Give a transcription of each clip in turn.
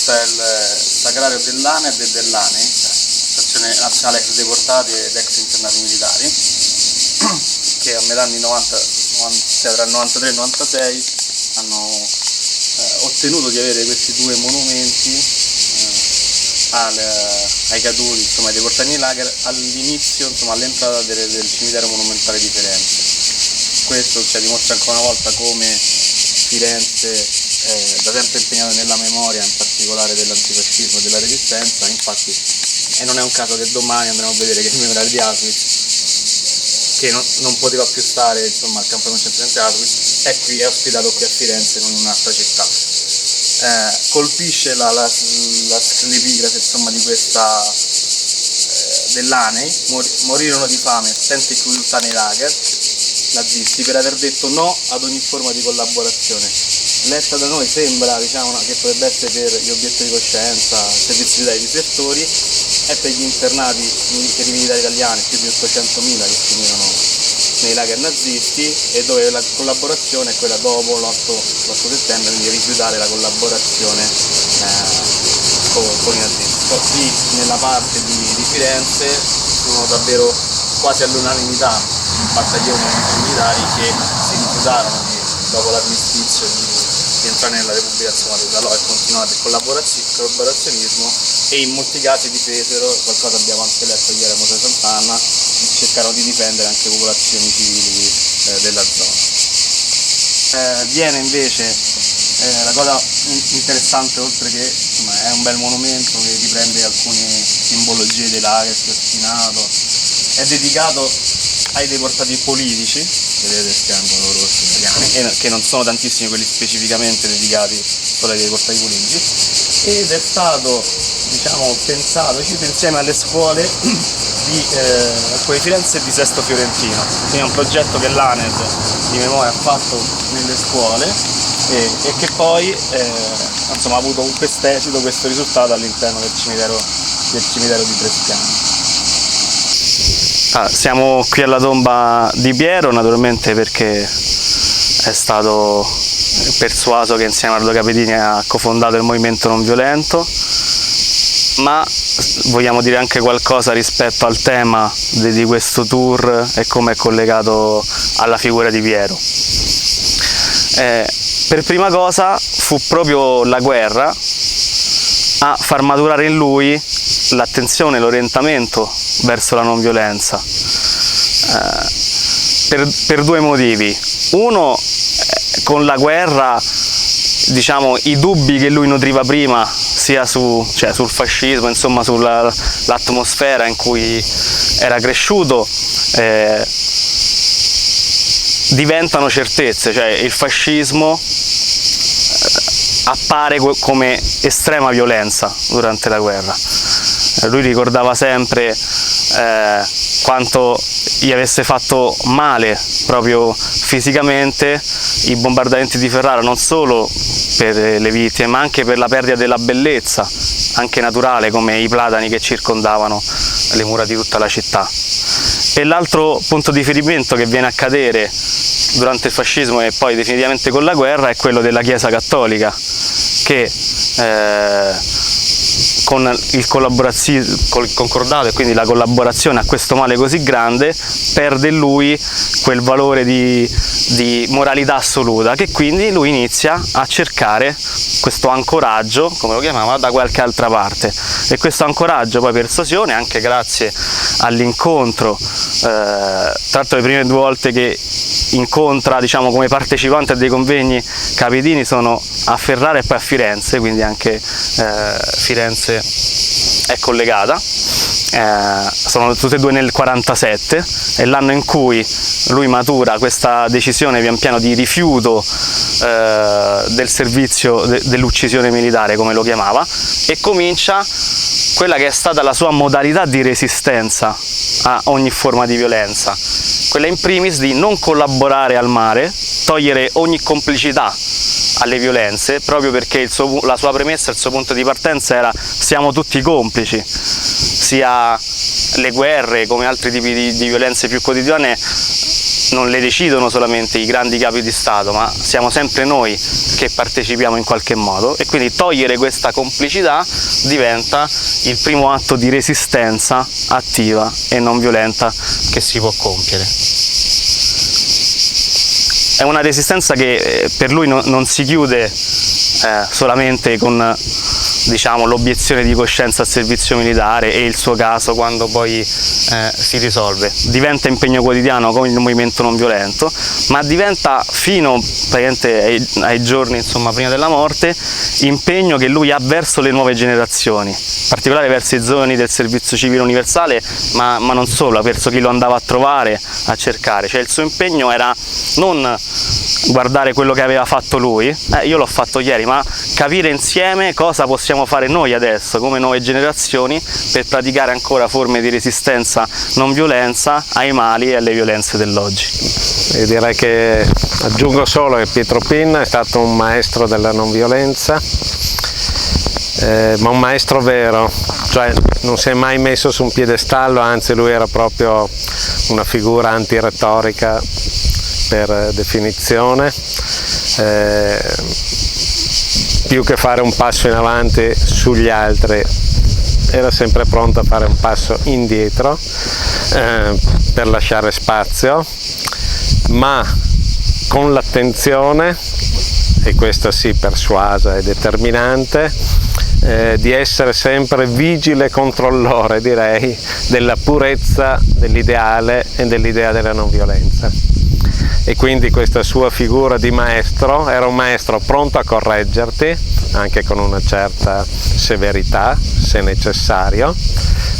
questo è il Sacrario dell'ANED e dell'ANEI, Stazione Nazionale ex Deportati ed ex Internati Militari, che a metà anni 90, tra il 93 e il 96 hanno ottenuto di avere questi due monumenti ai caduti, insomma, ai deportati nei lager all'inizio, insomma, all'entrata del cimitero monumentale di Firenze. Questo dimostra ancora una volta come Firenze da sempre impegnata nella memoria, in particolare dell'antifascismo e della resistenza. Infatti, e non è un caso che domani andremo a vedere che il memoriale di Auschwitz, che non poteva più stare, insomma, al campo di concentramento Auschwitz, è ospitato qui a Firenze, non in un'altra città. Colpisce l'epigrafe, insomma, di questa dell'ANEI: morirono di fame, senza crudeltà nei lager nazisti per aver detto no ad ogni forma di collaborazione. Letta da noi sembra, diciamo, che potrebbe essere per gli obiettivi di coscienza, servizi dai disertori, e per gli internati militari italiani, più di 800.000 che finirono nei lager nazisti, e dove la collaborazione è quella dopo l'8 settembre, quindi rifiutare la collaborazione con i nazisti. Poi qui nella parte di Firenze sono davvero quasi all'unanimità i battaglioni militari che si rifiutarono dopo l'armistizio di entrare nella Repubblica Somalosa e continuare il collaborazionismo, e in molti casi difesero, qualcosa abbiamo anche letto ieri a Mose Sant'Anna, cercarono di difendere anche popolazioni civili della zona. Viene invece la cosa interessante, oltre che, insomma, è un bel monumento che riprende alcune simbologie dei lager, ostinato, è dedicato ai deportati politici, vedete il triangolo rosso italiani, che non sono tantissimi quelli specificamente dedicati solo ai deportati politici, ed è stato, diciamo, pensato insieme alle scuole di Firenze e di Sesto Fiorentino. Quindi è un progetto che l'ANED di memoria ha fatto nelle scuole e che poi insomma, ha avuto questo esito, questo risultato all'interno del cimitero di Bresciano. Siamo qui alla tomba di Piero, naturalmente, perché è stato persuaso che insieme a Aldo Capitini ha cofondato il movimento non violento, ma vogliamo dire anche qualcosa rispetto al tema di questo tour e come è collegato alla figura di Piero. Per prima cosa fu proprio la guerra a far maturare in lui l'attenzione, l'orientamento verso la non violenza, per due motivi. Uno, con la guerra, diciamo, i dubbi che lui nutriva prima, sia sul fascismo, insomma sull'atmosfera in cui era cresciuto, diventano certezze. Cioè il fascismo appare come estrema violenza durante la guerra. Lui ricordava sempre quanto gli avesse fatto male proprio fisicamente i bombardamenti di Ferrara, non solo per le vittime ma anche per la perdita della bellezza, anche naturale, come i platani che circondavano le mura di tutta la città. E l'altro punto di riferimento che viene a cadere durante il fascismo e poi definitivamente con la guerra è quello della Chiesa Cattolica, che con il concordato e quindi la collaborazione a questo male così grande perde in lui quel valore di moralità assoluta, che quindi lui inizia a cercare questo ancoraggio, come lo chiamava, da qualche altra parte. E questo ancoraggio, poi persuasione, anche grazie all'incontro, tra l'altro le prime 2 volte che incontra, diciamo, come partecipante a dei convegni Capitini sono a Ferrara e poi a Firenze, quindi anche Firenze è collegata. Sono tutte e 2 nel 47, è l'anno in cui lui matura questa decisione pian piano di rifiuto del servizio dell'uccisione militare, come lo chiamava, e comincia quella che è stata la sua modalità di resistenza a ogni forma di violenza, quella in primis di non collaborare al male, togliere ogni complicità alle violenze, proprio perché la sua premessa, il suo punto di partenza era: siamo tutti complici, sia le guerre, come altri tipi di violenze più quotidiane, non le decidono solamente i grandi capi di Stato, ma siamo sempre noi che partecipiamo in qualche modo, e quindi togliere questa complicità diventa il primo atto di resistenza attiva e non violenta che si può compiere. È una resistenza che per lui non si chiude solamente con, diciamo, l'obiezione di coscienza al servizio militare e il suo caso quando poi si risolve. Diventa impegno quotidiano con il movimento non violento, ma diventa fino praticamente ai giorni, insomma, prima della morte, impegno che lui ha verso le nuove generazioni, in particolare verso i giovani del servizio civile universale, ma non solo, verso chi lo andava a trovare, a cercare. Cioè il suo impegno era non guardare quello che aveva fatto lui, io l'ho fatto ieri, ma capire insieme cosa possiamo fare noi adesso come nuove generazioni per praticare ancora forme di resistenza non violenza ai mali e alle violenze dell'oggi. Io direi che aggiungo solo che Pietro Pinna è stato un maestro della non violenza, ma un maestro vero, cioè non si è mai messo su un piedestallo, anzi lui era proprio una figura antiretorica per definizione, più che fare un passo in avanti sugli altri era sempre pronto a fare un passo indietro per lasciare spazio, ma con l'attenzione, e questa sì persuasa e determinante, di essere sempre vigile controllore, direi, della purezza dell'ideale e dell'idea della non violenza. E quindi questa sua figura di maestro era un maestro pronto a correggerti, anche con una certa severità, se necessario,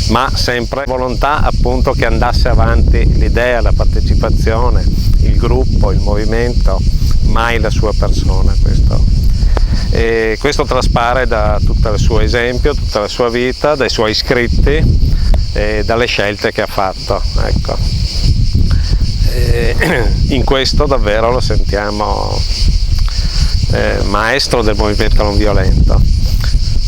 ma sempre volontà appunto che andasse avanti l'idea, la partecipazione, il gruppo, il movimento, mai la sua persona. E questo traspare da tutto il suo esempio, tutta la sua vita, dai suoi scritti e dalle scelte che ha fatto. Ecco. In questo davvero lo sentiamo maestro del movimento non violento,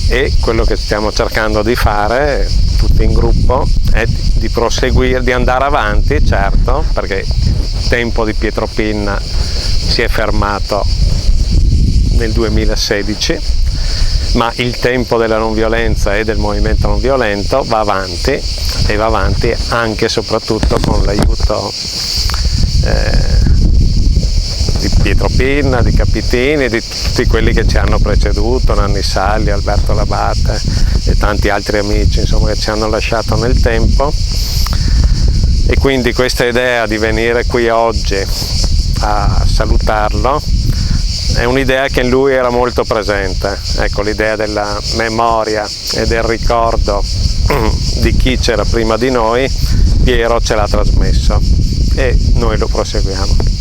e quello che stiamo cercando di fare tutti in gruppo è di proseguire, di andare avanti, certo, perché il tempo di Pietro Pinna si è fermato nel 2016, ma il tempo della non violenza e del movimento non violento va avanti, e va avanti anche e soprattutto con l'aiuto di Pietro Pinna, di Capitini, di tutti quelli che ci hanno preceduto, Nanni Salli, Alberto Labate e tanti altri amici, insomma, che ci hanno lasciato nel tempo. E quindi questa idea di venire qui oggi a salutarlo è un'idea che in lui era molto presente. Ecco, l'idea della memoria e del ricordo di chi c'era prima di noi, Piero ce l'ha trasmesso e noi lo proseguiamo.